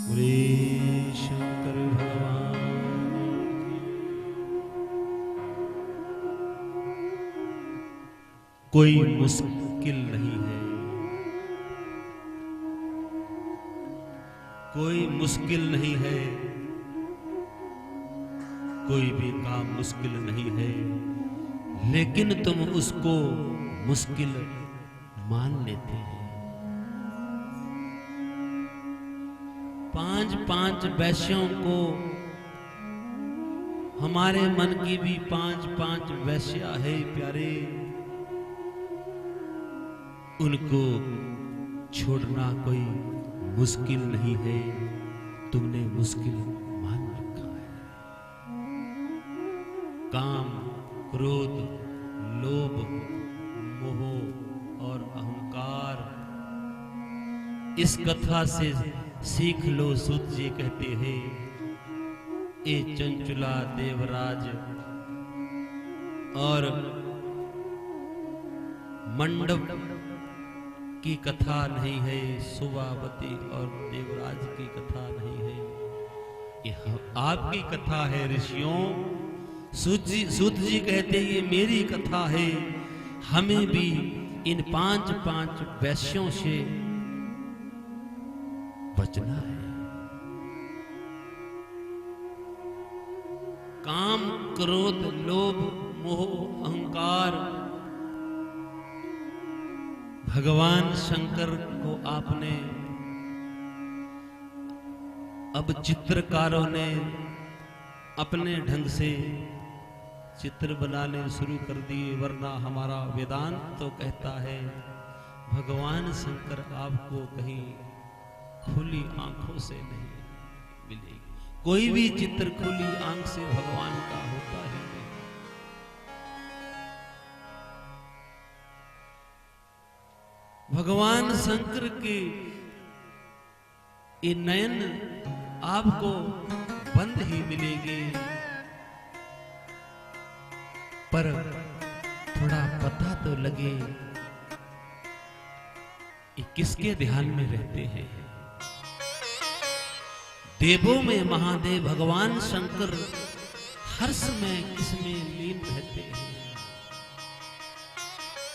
बोले शंकर भगवान की। कोई मुश्किल नहीं है, कोई मुश्किल नहीं है, कोई भी काम मुश्किल नहीं है, लेकिन तुम उसको मुश्किल मान लेते हैं। 5 वैश्यों को, हमारे मन की भी 5 वैश्या है प्यारे, उनको छोड़ना कोई मुश्किल नहीं है, तुमने मुश्किल मान रखा है। काम, क्रोध, लोभ, मोह और अहंकार, इस कथा से सीख लो। सूत जी कहते हैं, ए चंचुला देवराज और मंडप की कथा नहीं है, सुवावती और देवराज की कथा नहीं है, ये आपकी कथा है ऋषियों। सूत जी कहते ये मेरी कथा है। हमें भी इन 5 वैश्यों से बचना है। काम, क्रोध, लोभ, मोह, अहंकार, भगवान शंकर को आपने, अब चित्रकारों ने अपने ढंग से चित्र बनाने शुरू कर दिए, वरना हमारा वेदांत तो कहता है भगवान शंकर आपको कहीं खुली आंखों से नहीं मिलेगी। कोई भी चित्र खुली आंख से भगवान का होता है नहीं। भगवान शंकर के ये नयन आपको बंद ही मिलेंगे, पर थोड़ा पता तो लगे ये किसके ध्यान में रहते हैं। देवों में महादेव भगवान शंकर हर्ष में किसमें लीन रहते हैं।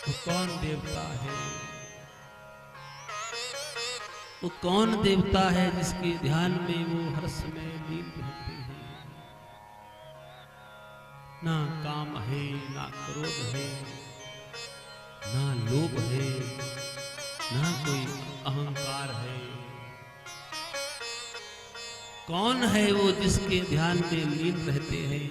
वो कौन देवता है, वो कौन देवता है जिसके ध्यान में वो हर्ष में लीन रहते हैं। ना काम है, ना क्रोध है, ना लोभ है, ना कोई अहंकार है। कौन है वो जिसके ध्यान में लीन रहते हैं।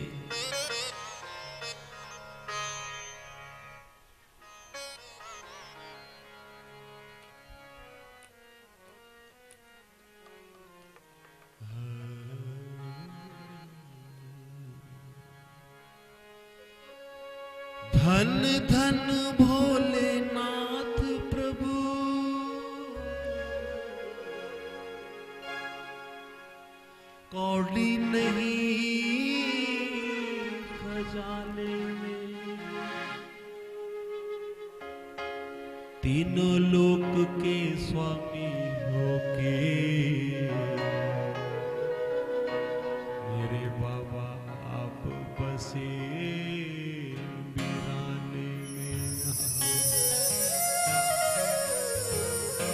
धन धन भोलेनाथ प्रभु, कौड़ी नहीं खजाने में, तीनों लोक के स्वामी होके मेरे बाबा आप बसे बिराने में।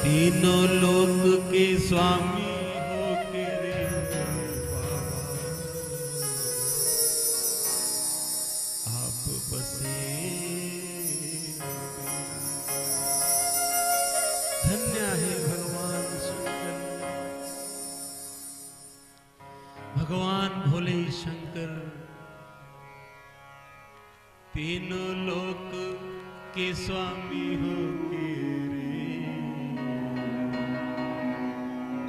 तीनों लोक के स्वामी धन्य है भगवान शंकर, भगवान भोले शंकर तीनों लोक के स्वामी हो के रे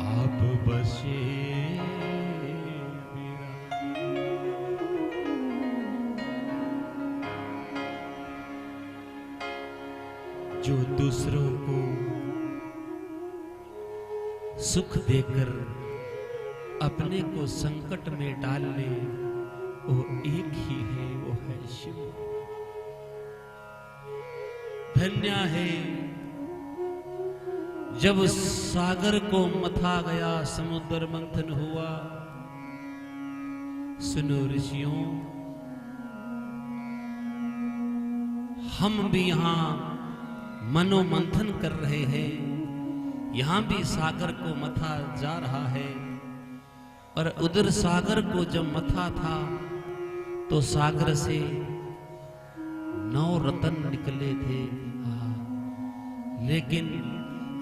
आप बसे जो दूसरों को सुख देकर अपने को संकट में डाल ले, वो एक ही है, वो है शिव। धन्य है जब सागर को मथा गया समुद्र मंथन हुआ। सुनो ऋषियों, हम भी यहां मनोमंथन कर रहे हैं। यहां भी सागर को मथा जा रहा है। और उधर सागर को जब मथा था तो सागर से 9 रत्न निकले थे। लेकिन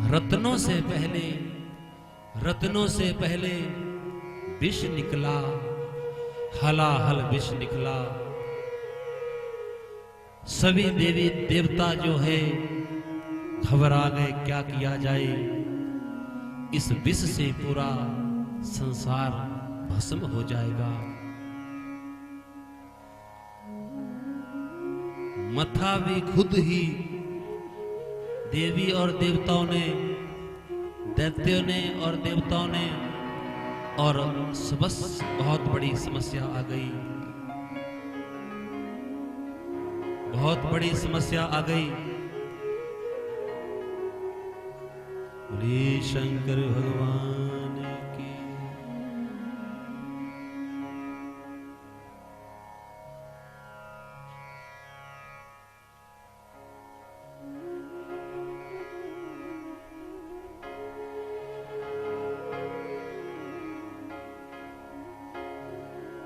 रत्नों से पहले विष निकला, हलाहल विष निकला। सभी देवी देवता जो है घबरा गए, क्या किया जाए। इस विष से पूरा संसार भस्म हो जाएगा। मथा भी खुद ही देवी और देवताओं ने, दैत्यों ने और देवताओं ने, और बस बहुत बड़ी समस्या आ गई। बहुत बड़ी समस्या आ गई। बोले शंकर भगवान की।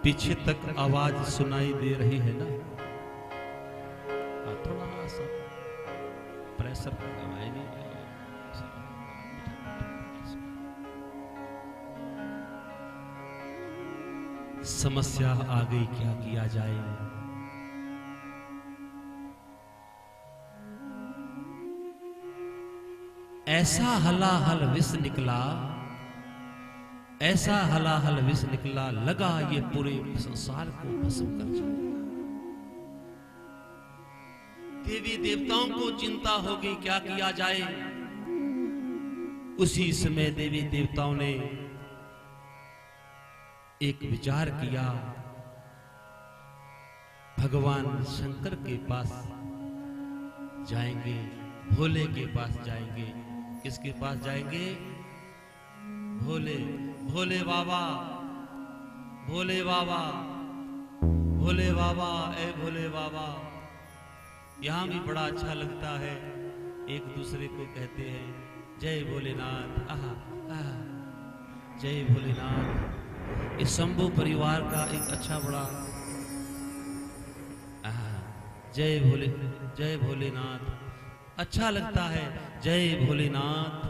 पीछे तक आवाज सुनाई दे रही है ना? थोड़ा सा प्रेशर लगाए नहीं। समस्या आ गई, क्या किया जाए। ऐसा हलाहल विष निकला, ऐसा हलाहल विष निकला, लगा ये पूरे संसार को भस्म कर जाएगा। देवी देवताओं को चिंता होगी, क्या किया जाए। उसी समय देवी देवताओं ने एक विचार किया। भगवान शंकर के पास जाएंगे, भोले के पास जाएंगे। किसके पास जाएंगे? भोले। भोले बाबा, भोले बाबा, भोले बाबा, ए भोले बाबा। यहां भी बड़ा अच्छा लगता है, एक दूसरे को कहते हैं जय भोलेनाथ। आहा आहा, जय भोलेनाथ। इस शंभू परिवार का एक अच्छा बड़ा जय भोलेनाथ अच्छा लगता है। जय भोलेनाथ।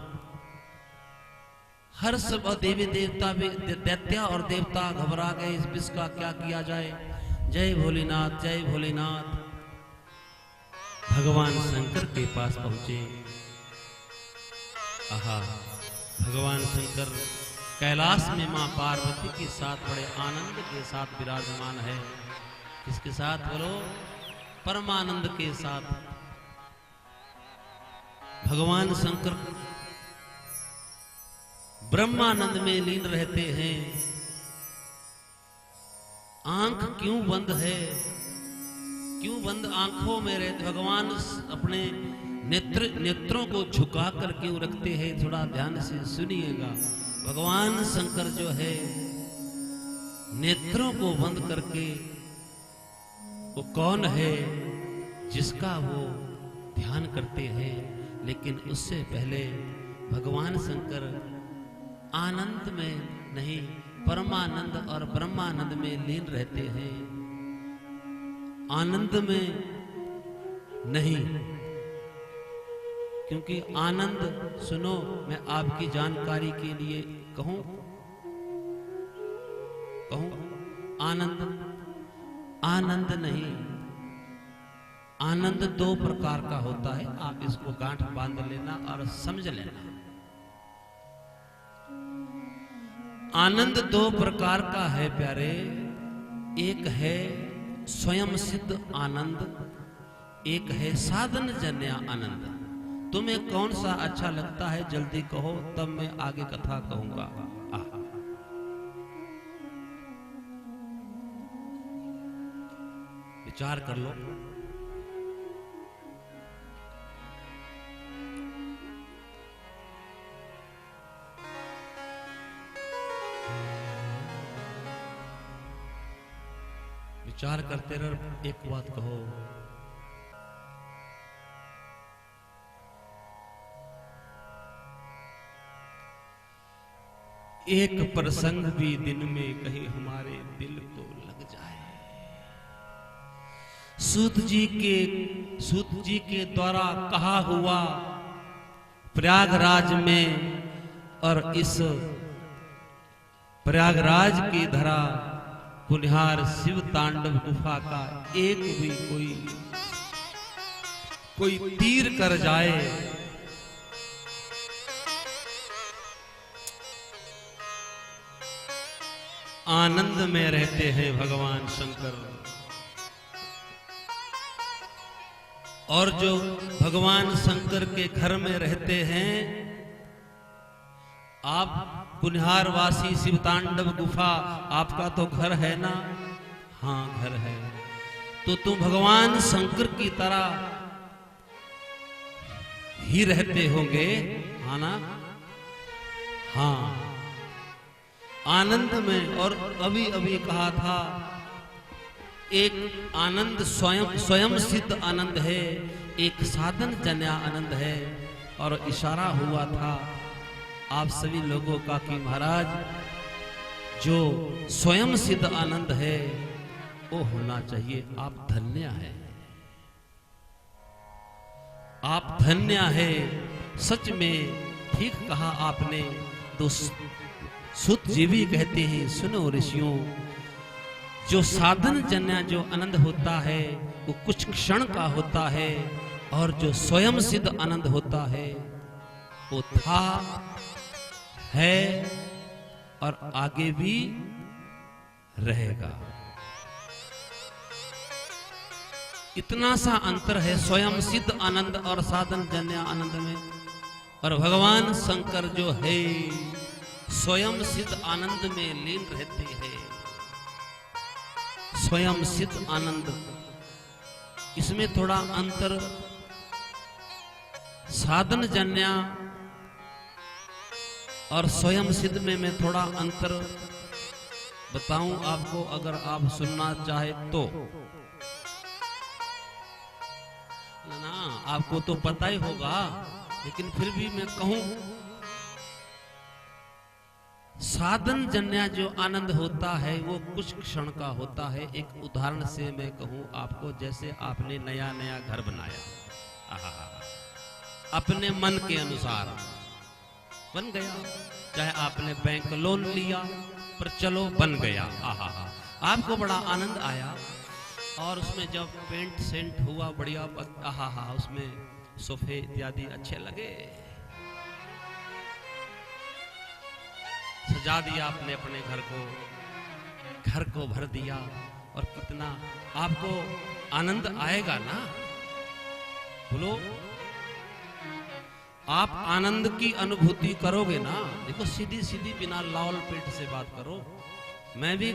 हर सब देवी देवता भी, दैत्या और देवता घबरा गए, इस विष का क्या किया जाए। जय भोलेनाथ, जय भोलेनाथ। भगवान शंकर के पास पहुंचे। आहा, भगवान शंकर कैलाश में मां पार्वती के साथ बड़े आनंद के साथ विराजमान है। किसके साथ बोलो? परमानंद के साथ। भगवान शंकर ब्रह्मानंद में लीन रहते हैं। आंख क्यों बंद है? क्यों बंद आंखों में रहते? भगवान अपने नेत्रों को झुका कर क्यों रखते हैं? थोड़ा ध्यान से सुनिएगा। भगवान शंकर जो है नेत्रों को बंद करके, वो कौन है जिसका वो ध्यान करते हैं। लेकिन उससे पहले भगवान शंकर आनंद में नहीं, परमानंद और ब्रह्मानंद में लीन रहते हैं। आनंद में नहीं, क्योंकि आनंद, सुनो मैं आपकी जानकारी के लिए कहूं, आनंद नहीं। आनंद 2 प्रकार का होता है, आप इसको गांठ बांध लेना और समझ लेना। आनंद 2 प्रकार का है प्यारे। एक है स्वयं सिद्ध आनंद, एक है साधन जन्य आनंद। तुम्हें कौन सा अच्छा लगता है जल्दी कहो, तब मैं आगे कथा कहूंगा। विचार कर लो। विचार करते रहो। एक बात कहो, एक प्रसंग भी दिन में कहीं हमारे दिल को लग जाए। सूत जी के द्वारा कहा हुआ प्रयागराज में, और इस प्रयागराज की धरा कुनिहार शिव तांडव गुफा का एक भी कोई तीर कर जाए, आनंद में रहते हैं भगवान शंकर। और जो भगवान शंकर के घर में रहते हैं, आप कुनिहार वासी शिव तांडव गुफा आपका तो घर है ना? हाँ घर है। तो तुम भगवान शंकर की तरह ही रहते होंगे, हाँ ना? हाँ, आनंद में। और अभी अभी कहा था, एक आनंद स्वयं सिद्ध आनंद है, एक साधन जन्य आनंद है। और इशारा हुआ था आप सभी लोगों का कि महाराज जो स्वयं सिद्ध आनंद है वो होना चाहिए। आप धन्य है, आप धन्य है। सच में ठीक कहा आपने। दोस्त सुत जी भी कहते हैं, सुनो ऋषियों, जो साधन जन्य जो आनंद होता है वो कुछ क्षण का होता है, और जो स्वयं सिद्ध आनंद होता है वो था, है और आगे भी रहेगा। इतना सा अंतर है स्वयं सिद्ध आनंद और साधन जन्य आनंद में। और भगवान शंकर जो है स्वयं सिद्ध आनंद में लीन रहते हैं। स्वयं सिद्ध आनंद, इसमें थोड़ा अंतर, साधन जन्य और स्वयं सिद्ध में मैं थोड़ा अंतर बताऊं आपको, अगर आप सुनना चाहे तो। ना आपको तो पता ही होगा, लेकिन फिर भी मैं कहूं, साधन जन्य जो आनंद होता है वो कुछ क्षण का होता है। एक उदाहरण से मैं कहूं आपको, जैसे आपने नया नया घर बनाया, अपने मन के अनुसार बन गया, चाहे आपने बैंक लोन लिया, पर चलो बन गया, आपको बड़ा आनंद आया। और उसमें जब पेंट सेंट हुआ बढ़िया, उसमें सोफे इत्यादि अच्छे लगे, सजा दिया आपने अपने घर को भर दिया, और कितना आपको आनंद आएगा ना? बोलो, आप आनंद की अनुभूति करोगे ना? देखो सीधी सीधी बिना लाल पेट से बात करो, मैं भी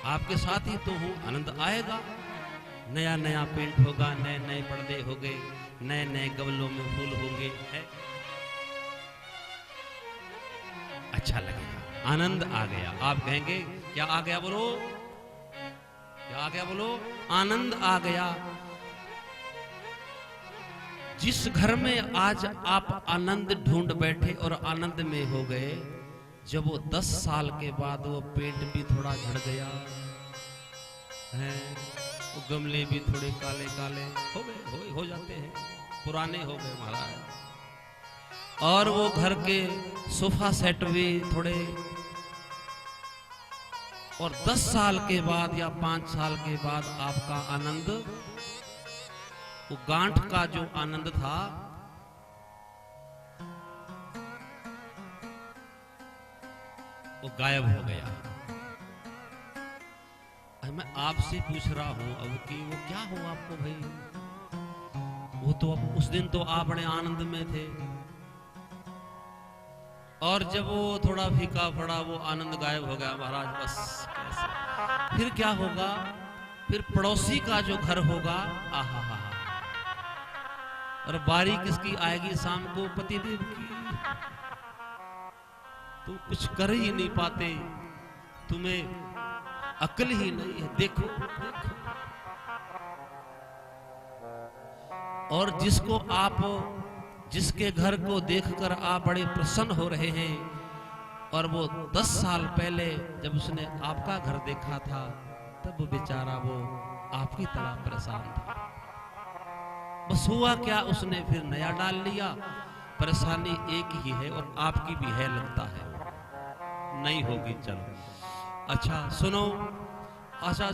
आपके साथ ही तो हूं। आनंद आएगा, नया नया पेंट होगा, नए नए पर्दे होंगे, नए नए गमलों में फूल होंगे, है अच्छा लगेगा, आनंद आ गया। आप कहेंगे क्या आ गया? बोलो क्या आ गया? बोलो, आनंद आ गया। जिस घर में आज आप आनंद ढूंढ बैठे और आनंद में हो गए, जब वो 10 साल के बाद वो पेंट भी थोड़ा झड़ गया है, वो गमले भी थोड़े काले काले हो गए, हो जाते हैं, पुराने हो गए महाराज। और वो घर के सोफा सेट भी थोड़े, और 10 साल के बाद या 5 साल के बाद आपका आनंद, वो गांठ का जो आनंद था, वो गायब हो गया। मैं आपसे पूछ रहा हूं अब कि वो क्या हुआ आपको भाई? वो तो अब उस दिन तो आप बड़े आनंद में थे, और जब वो थोड़ा फीका पड़ा, वो आनंद गायब हो गया महाराज। बस कैसे? फिर क्या होगा? फिर पड़ोसी का जो घर होगा, आहा, और बारी किसकी आएगी शाम को? पतिदेव की। तुम कुछ कर ही नहीं पाते, तुम्हें अकल ही नहीं है। देखो, देखो। और जिसके घर को देखकर आप बड़े प्रसन्न हो रहे हैं, और वो 10 साल पहले जब उसने आपका घर देखा था, तब बेचारा वो आपकी तरह परेशान था। बस हुआ क्या, उसने फिर नया डाल लिया। परेशानी एक ही है और आपकी भी है, लगता है नहीं होगी। चलो अच्छा सुनो। अच्छा,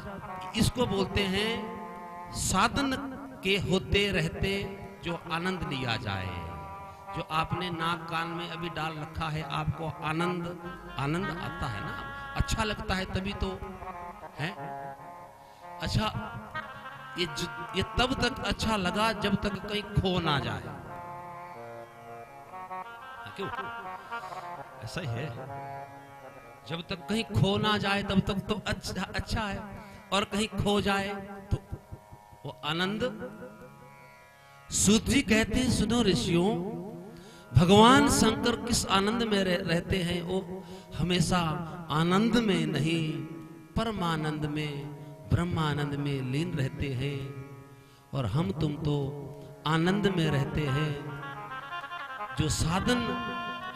इसको बोलते हैं साधन के होते रहते जो आनंद लिया जाए। जो आपने नाक कान में अभी डाल रखा है, आपको आनंद आता है ना, अच्छा लगता है, तभी तो है। अच्छा, ये तब तक अच्छा लगा जब तक कहीं खो ना जाए। क्यों? ऐसा ही है, जब तक कहीं खो ना जाए तब तक तो अच्छा है, और कहीं खो जाए तो वो आनंद। सूत जी कहते हैं, सुनो ऋषियों, भगवान शंकर किस आनंद में रहते हैं? वो हमेशा आनंद में नहीं, परमानंद में, ब्रह्मानंद में लीन रहते हैं। और हम तुम तो आनंद में रहते हैं। जो साधन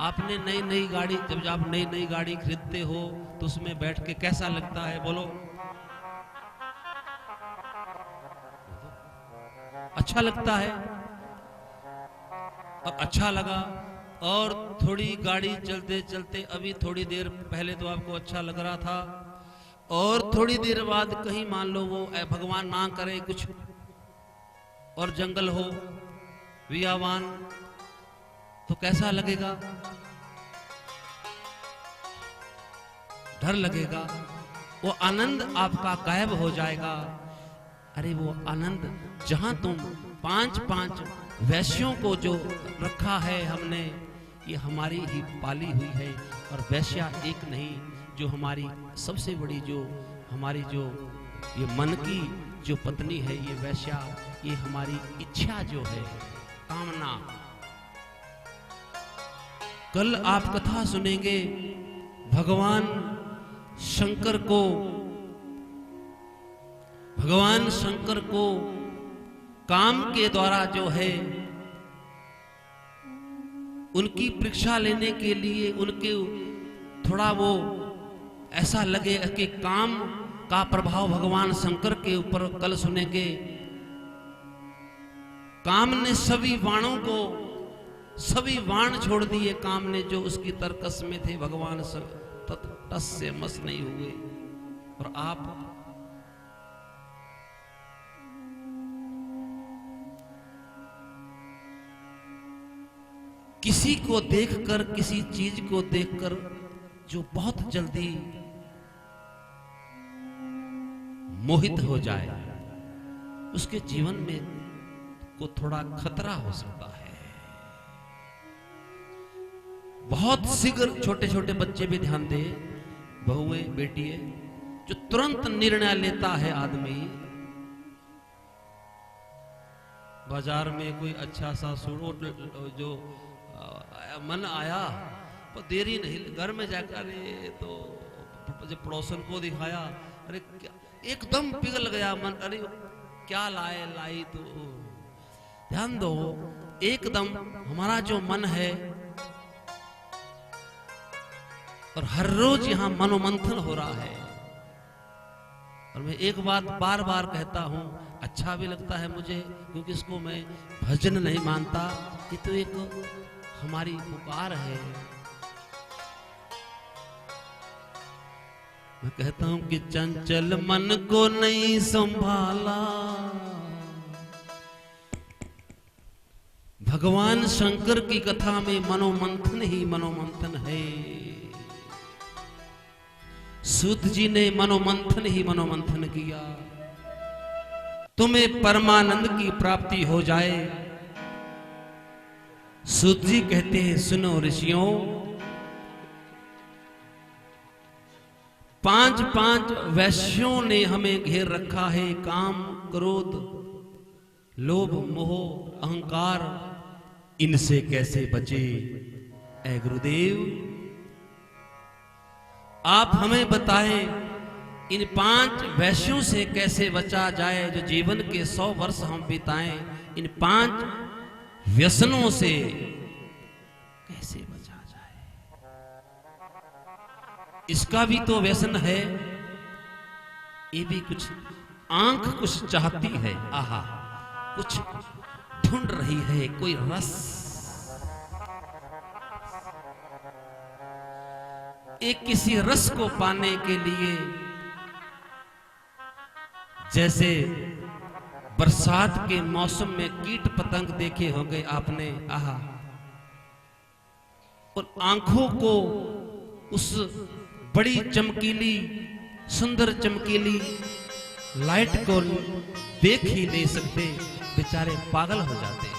आपने नई गाड़ी, जब आप नई गाड़ी खरीदते हो तो उसमें बैठ के कैसा लगता है? बोलो, अच्छा लगता है। और अच्छा लगा, और थोड़ी गाड़ी चलते चलते, अभी थोड़ी देर पहले तो आपको अच्छा लग रहा था, और थोड़ी देर बाद कहीं मान लो वो भगवान ना करे कुछ और जंगल हो, वियावान, तो कैसा लगेगा? डर लगेगा। वो आनंद आपका गायब हो जाएगा। अरे वो आनंद, जहां तुम 5 वैश्यों को जो रखा है हमने, ये हमारी ही पाली हुई है। और वैश्या एक नहीं, जो हमारी सबसे बड़ी, जो हमारी जो ये मन की जो पत्नी है, ये वैश्या, ये हमारी इच्छा जो है, कामना। कल आप कथा सुनेंगे, भगवान शंकर को काम के द्वारा जो है, उनकी परीक्षा लेने के लिए, उनके थोड़ा वो ऐसा लगे कि काम का प्रभाव भगवान शंकर के ऊपर कल सुनेंगे। काम ने सभी वाण छोड़ दिए। काम ने जो उसकी तरकस में थे, भगवान टस से मस नहीं हुए। और आप किसी को देखकर, किसी चीज को देखकर जो बहुत जल्दी मोहित हो जाए, उसके जीवन में को थोड़ा खतरा हो सकता है। बहुत शीघ्र छोटे छोटे बच्चे भी ध्यान दे, बहुए बेटिए, जो तुरंत निर्णय लेता है आदमी। बाजार में कोई अच्छा सा सूट जो मन आया, तो देरी नहीं, घर में जाकर अरे तो जब पड़ोसन को दिखाया, अरे एकदम पिघल गया मन, अरे क्या लाई तो। ध्यान दो, एकदम हमारा जो मन है, और हर रोज यहां मनोमंथन हो रहा है। और मैं एक बात बार बार कहता हूं, अच्छा भी लगता है मुझे, क्योंकि इसको मैं भजन नहीं मानता, ये तो एक हमारी पुकार है। मैं कहता हूं कि चंचल मन को नहीं संभाला, भगवान शंकर की कथा में मनोमंथन ही मनोमंथन है। सूत जी ने मनोमंथन ही मनोमंथन किया। तुम्हें परमानंद की प्राप्ति हो जाए। सूत जी कहते हैं, सुनो ऋषियों, 5 वैश्यों ने हमें घेर रखा है। काम, क्रोध, लोभ, मोह, अहंकार, इनसे कैसे बचे? ऐ गुरुदेव, आप हमें बताएं इन 5 वैश्यों से कैसे बचा जाए, जो जीवन के 100 वर्ष हम बिताएं, इन 5 व्यसनों से कैसे बचा जाए। इसका भी तो व्यसन है, ये भी कुछ आंख कुछ चाहती है, आहा कुछ ढूंढ रही है, कोई रस, एक किसी रस को पाने के लिए, जैसे बरसात के मौसम में कीट पतंग देखे होंगे आपने, आहा, और आंखों को उस बड़ी चमकीली सुंदर चमकीली लाइट को देख ही नहीं सकते, बेचारे पागल हो जाते हैं।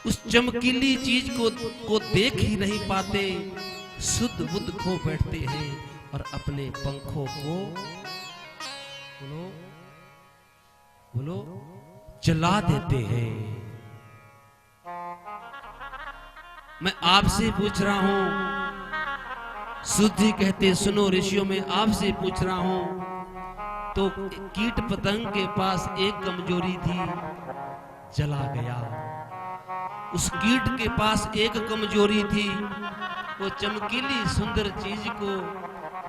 उस चमकीली चीज को देख ही नहीं पाते, शुद्ध बुद्ध खो बैठते हैं और अपने पंखों को बोलो जला देते हैं। मैं आपसे पूछ रहा हूं, शुद्धि कहते सुनो ऋषियों, में आपसे पूछ रहा हूं, तो कीट पतंग के पास एक कमजोरी थी, जला गया। उस कीट के पास एक कमजोरी थी, वो चमकीली सुंदर चीज को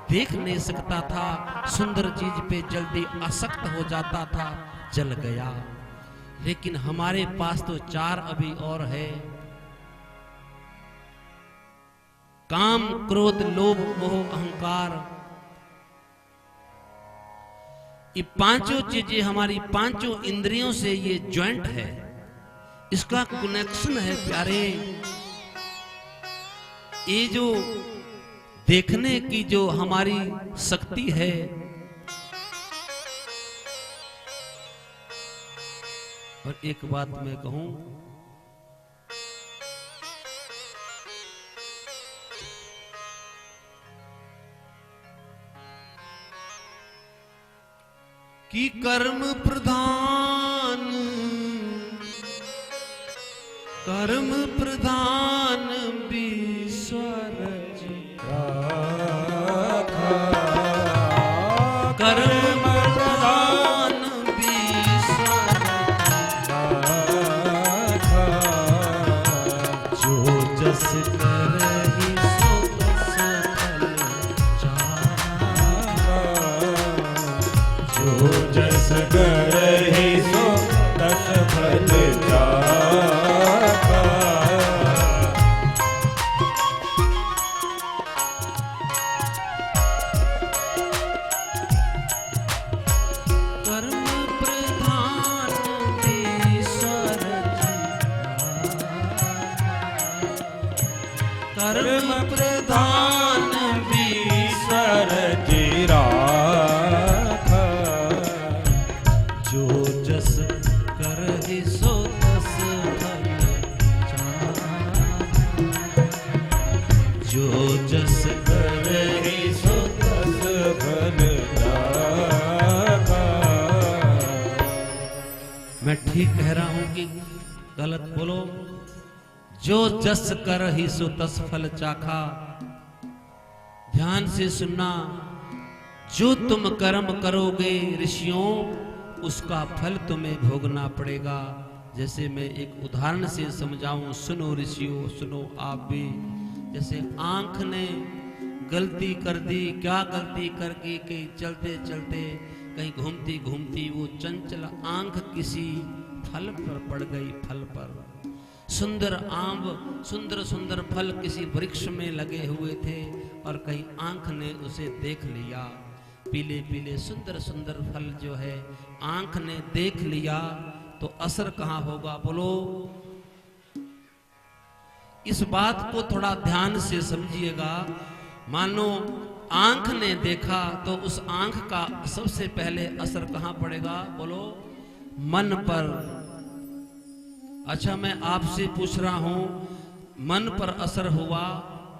देख नहीं सकता था, सुंदर चीज पे जल्दी आसक्त हो जाता था, जल गया। लेकिन हमारे पास तो 4 अभी और है, काम क्रोध लोभ मोह अहंकार, ये 5 चीजें हमारी 5 इंद्रियों से ये ज्वाइंट है, इसका कनेक्शन है प्यारे। ये जो देखने की जो हमारी शक्ति है, और एक बात मैं कहूं, कि कर्म प्रधान ईश्वर जी राखा, कर्म प्रधान ईश्वर राखा, जो जस करहि सो तस फल चाहा, जो जस करहि सो तस फल चाहा। कर्म प्रधान ईश्वर जी राखा, जो जस करहि सो तस फल चाहा, जो जस करहि सो तस फल चाहा। मैं ठीक कह रहा हूं कि गलत बोलो? जो जस करहि सो तस फल चाखा। ध्यान से सुनना, जो तुम कर्म करोगे ऋषियों, उसका फल तुम्हें भोगना पड़ेगा। जैसे मैं एक उदाहरण से समझाऊं, सुनो ऋषियों, सुनो आप भी। जैसे आंख ने गलती कर दी, क्या गलती कर गई कि चलते चलते कहीं घूमती घूमती वो चंचल आंख किसी फल पर पड़ गई, फल पर। सुंदर आंब, सुंदर सुंदर फल किसी वृक्ष में लगे हुए थे और कहीं आंख ने उसे देख लिया। पीले पीले सुंदर सुंदर फल जो है आंख ने देख लिया, तो असर कहाँ होगा बोलो? इस बात को थोड़ा ध्यान से समझिएगा। मानो आंख ने देखा तो उस आंख का सबसे पहले असर कहाँ पड़ेगा बोलो? मन पर। अच्छा, मैं आपसे पूछ रहा हूं, मन पर असर हुआ,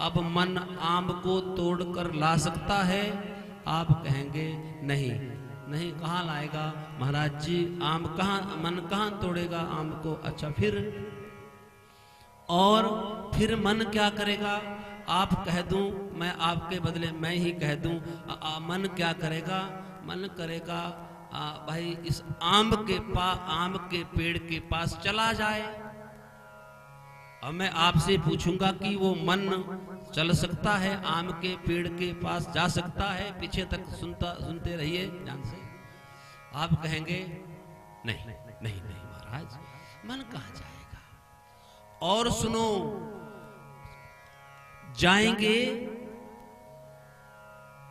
अब मन आम को तोड़कर ला सकता है? आप कहेंगे नहीं, नहीं कहाँ लाएगा महाराज जी, आम कहाँ, मन कहाँ तोड़ेगा आम को। अच्छा, फिर और फिर मन क्या करेगा? आप कह दूं, मैं आपके बदले मैं ही कह दूं, मन क्या करेगा? मन करेगा भाई इस आम के पेड़ के पास चला जाए। अब मैं आपसे पूछूंगा कि वो मन चल सकता है, आम के पेड़ के पास जा सकता है? पीछे तक सुनते रहिए ध्यान से। आप कहेंगे नहीं नहीं नहीं महाराज, मन कहां जाएगा? और सुनो, जाएंगे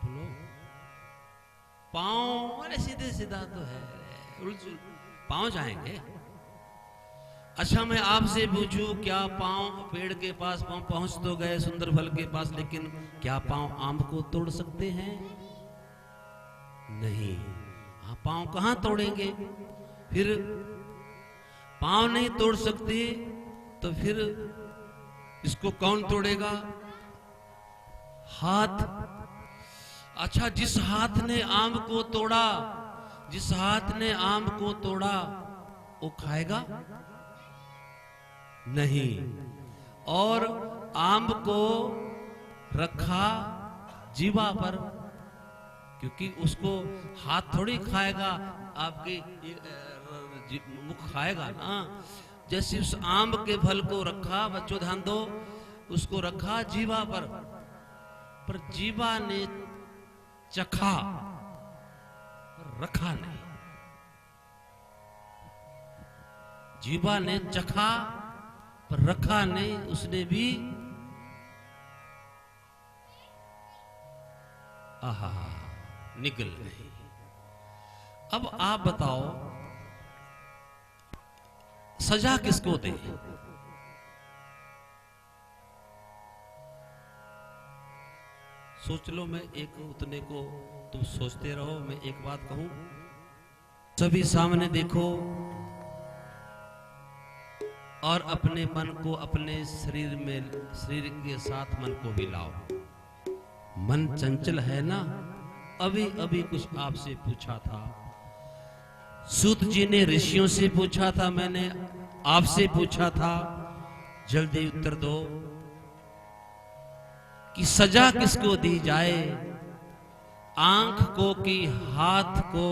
बोलो पांव, अरे सीधे सीधा तो है, पांव जाएंगे। अच्छा मैं आपसे पूछूं, क्या पांव पेड़ के पास पांव पहुंच तो गए सुंदर फल के पास, लेकिन क्या पांव आम को तोड़ सकते हैं? नहीं। हाँ, पांव कहां तोड़ेंगे? फिर पांव नहीं तोड़ सकते तो फिर इसको कौन तोड़ेगा? हाथ। अच्छा, जिस हाथ ने आम को तोड़ा, जिस हाथ ने आम को तोड़ा वो खाएगा? नहीं। और आम को रखा जीवा पर, क्योंकि उसको हाथ थोड़ी खाएगा, आपके मुख खाएगा ना। जैसे उस आम के फल को रखा, बच्चों ध्यान दो, उसको रखा जीवा पर जीवा ने चखा पर रखा नहीं। जीवा ने चखा पर रखा नहीं, उसने भी आहा निगल नहीं। अब आप बताओ, सजा किसको दे? सोच लो, मैं एक उतने को तुम सोचते रहो। मैं एक बात कहूं, सभी सामने देखो और अपने मन को अपने शरीर के साथ मन को मिलाओ। मन चंचल है ना? अभी अभी कुछ आपसे पूछा था, सूत जी ने ऋषियों से पूछा था, मैंने आपसे पूछा था। जल्दी उत्तर दो कि सजा किसको दी जाए? आंख को कि हाथ को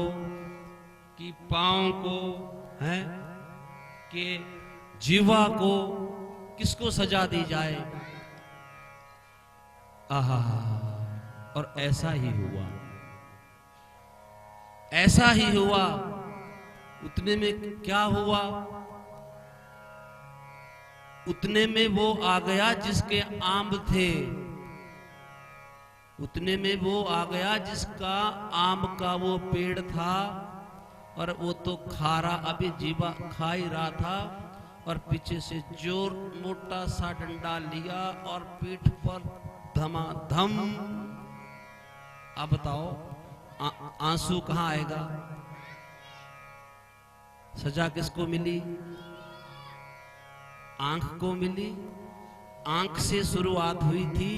कि पांव को, है कि जीवा को? किसको सजा दी जाए? आहा, और ऐसा ही हुआ, ऐसा ही हुआ। उतने में क्या हुआ? उतने में वो आ गया जिसके आम थे, उतने में वो आ गया जिसका आम का वो पेड़ था, और वो तो खा रहा, अभी जीवा खा ही रहा था, और पीछे से जोर मोटा सा डंडा लिया और पीठ पर धमाधम। अब बताओ, आंसू कहां आएगा? सजा किसको मिली? आंख को मिली। आंख से शुरुआत हुई थी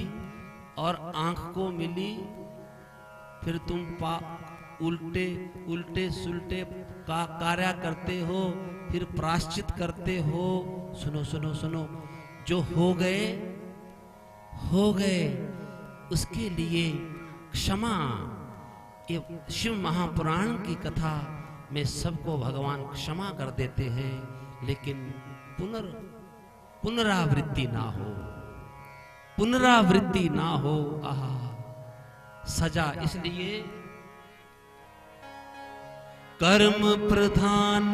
और आंख को मिली। फिर तुम उल्टे उल्टे सुलटे का कार्य करते हो, फिर प्रायश्चित करते हो। सुनो सुनो सुनो, जो हो गए हो गए, उसके लिए क्षमा। ये शिव महापुराण की कथा में सबको भगवान क्षमा कर देते हैं, लेकिन पुनरावृत्ति ना हो, पुनरावृत्ति ना हो। आहा, सजा इसलिए कर्म प्रधान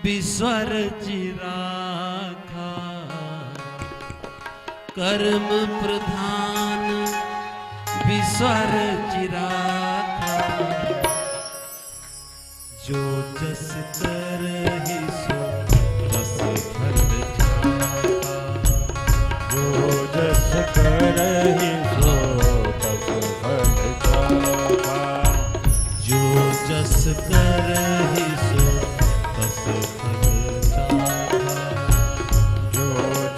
विस्वर चिराखा, कर्म प्रधान विस्वर चिराखा, जो जस करहि सो तस फल जाता, जो जस करहि सो तस फल जाता, जो जस करहि सो तस फल जाता, जो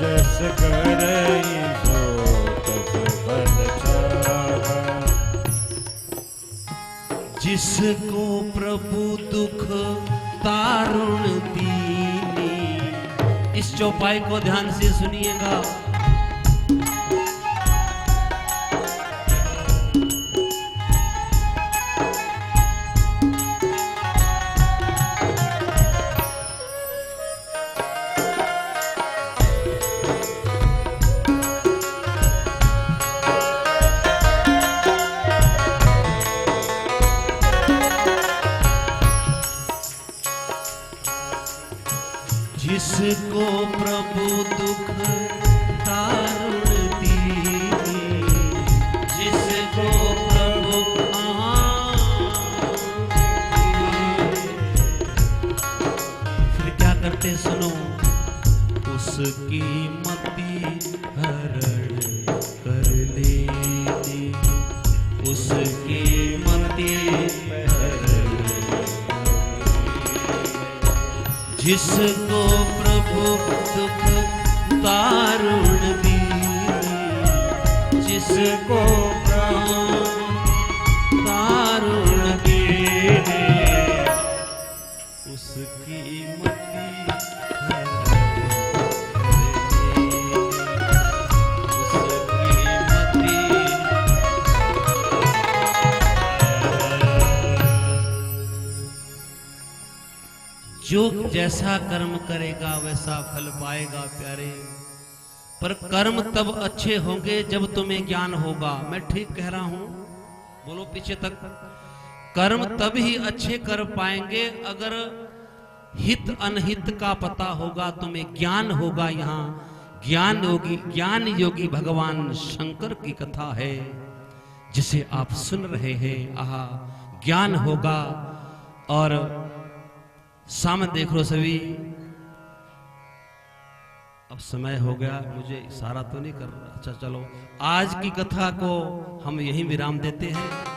जस करहि सो तस फल जाता। जिसको प्रभु दुख तारुण दीनी। इस चौपाई को ध्यान से सुनिएगा। जिसको प्रभु दुख दारुण दीने, जिसको प्रभु फिर क्या करते सुनो, उसकी मति हरण कर लेने, उसकी मति हरण, जिसको प्रभु दुख दारुण दीने, जिसको दारुण दीने, उसकी मति हरण जो जैसा कर्म करेगा वैसा फल पाएगा प्यारे। पर कर्म तब अच्छे होंगे जब तुम्हें ज्ञान होगा। मैं ठीक कह रहा हूं? बोलो पीछे तक। कर्म तब ही अच्छे कर पाएंगे अगर हित अनहित का पता होगा, तुम्हें ज्ञान होगा। यहाँ ज्ञान योगी भगवान शंकर की कथा है जिसे आप सुन रहे हैं। आहा, ज्ञान होगा। और सामने देख लो सभी, अब समय हो गया, मुझे इशारा तो नहीं कर रहा। अच्छा चलो, आज की कथा को हम यहीं विराम देते हैं।